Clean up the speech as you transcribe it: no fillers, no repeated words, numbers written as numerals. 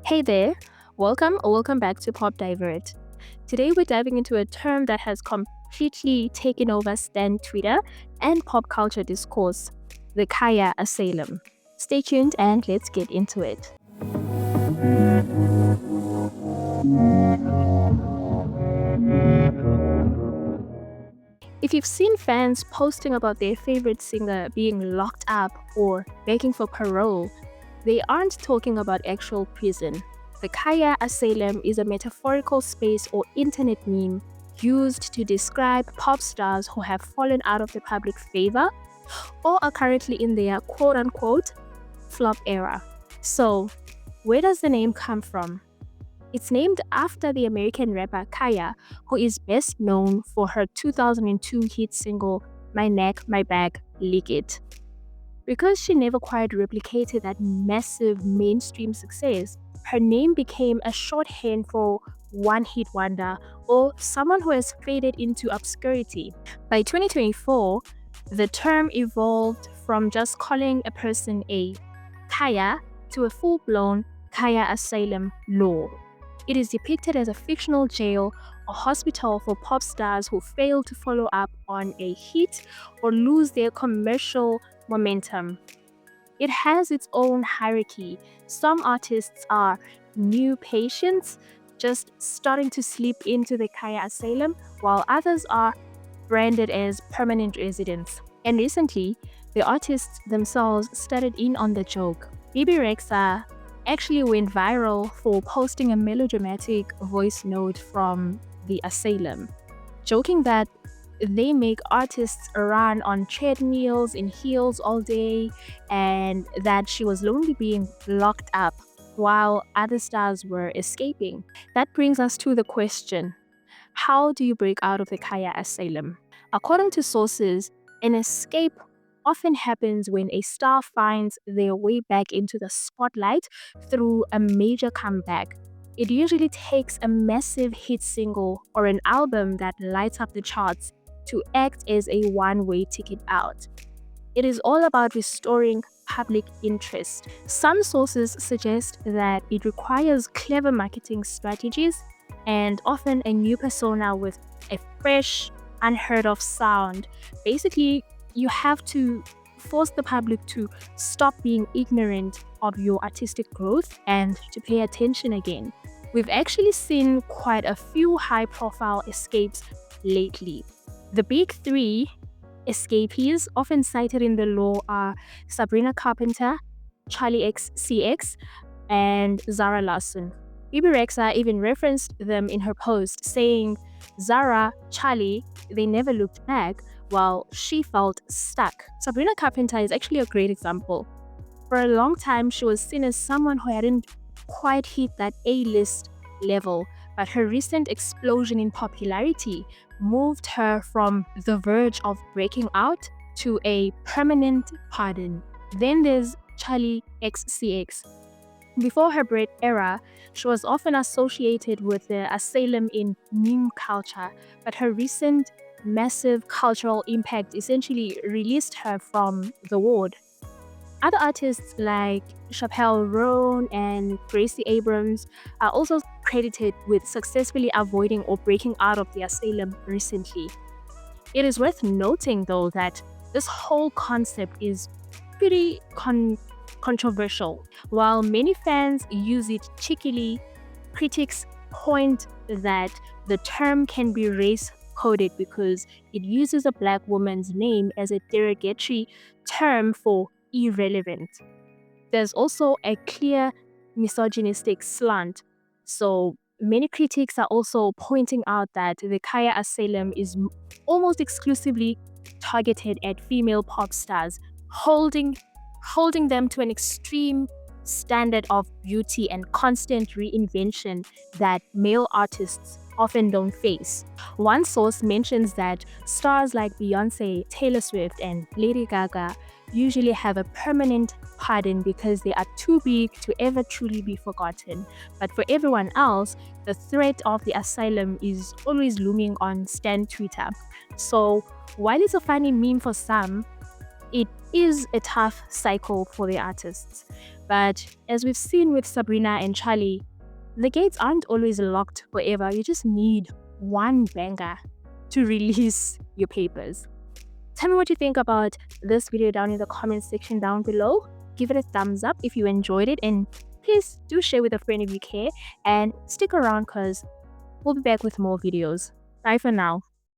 Hey there, welcome or welcome back to Pop Divert. Today we're diving into a term that has completely taken over Stan Twitter and pop culture discourse, the Khia Asylum. Stay tuned and let's get into it. If you've seen fans posting about their favorite singer being locked up or begging for parole, they aren't talking about actual prison. The Khia Asylum is a metaphorical space or internet meme used to describe pop stars who have fallen out of the public favor or are currently in their quote unquote flop era. So, where does the name come from? It's named after the American rapper Khia, who is best known for her 2002 hit single My Neck, My Back, Lick It. Because she never quite replicated that massive mainstream success, her name became a shorthand for one hit wonder or someone who has faded into obscurity. By 2024, the term evolved from just calling a person a Khia to a full blown Khia Asylum law. It is depicted as a fictional jail or hospital for pop stars who fail to follow up on a hit or lose their commercial momentum. It has its own hierarchy. Some artists are new patients, just starting to slip into the Khia Asylum, while others are branded as permanent residents. And recently, the artists themselves started in on the joke. Bibi Rexa actually went viral for posting a melodramatic voice note from the asylum, joking that they make artists run on treadmills in heels all day and that she was lonely being locked up while other stars were escaping. That brings us to the question, how do you break out of the Khia Asylum? According to sources, an escape often happens when a star finds their way back into the spotlight through a major comeback. It usually takes a massive hit single or an album that lights up the charts to act as a one-way ticket out. It is all about restoring public interest. Some sources suggest that it requires clever marketing strategies and often a new persona with a fresh, unheard of sound. Basically, you have to force the public to stop being ignorant of your artistic growth and to pay attention again. We've actually seen quite a few high profile escapes lately. The big three escapees often cited in the law are Sabrina Carpenter, Charlie XCX, and Zara Larsson. Bibi Rexa even referenced them in her post, saying, Zara, Charlie, they never looked back, while she felt stuck. Sabrina Carpenter is actually a great example. For a long time, she was seen as someone who hadn't quite hit that A-list level, but her recent explosion in popularity moved her from the verge of breaking out to a permanent pardon. Then there's Charlie XCX. Before her break era, she was often associated with the asylum in meme culture, but her recent massive cultural impact essentially released her from the ward. Other artists like Chappelle Roan and Gracie Abrams are also credited with successfully avoiding or breaking out of the asylum recently. It is worth noting, though, that this whole concept is pretty controversial. While many fans use it cheekily, critics point that the term can be race coded because it uses a black woman's name as a derogatory term for irrelevant. There's also a clear misogynistic slant. So many critics are also pointing out that the Khia Asylum is almost exclusively targeted at female pop stars, holding them to an extreme standard of beauty and constant reinvention that male artists often don't face. One source mentions that stars like Beyonce, Taylor Swift, and Lady Gaga usually have a permanent pardon because they are too big to ever truly be forgotten. But for everyone else, the threat of the asylum is always looming on Stan Twitter. So while it's a funny meme for some, it is a tough cycle for the artists. But as we've seen with Sabrina and Charlie, the gates aren't always locked forever. You just need one banger to release your papers. Tell me what you think about this video down in the comment section down below. Give it a thumbs up if you enjoyed it, and please do share with a friend if you care, and stick around because we'll be back with more videos. Bye for now.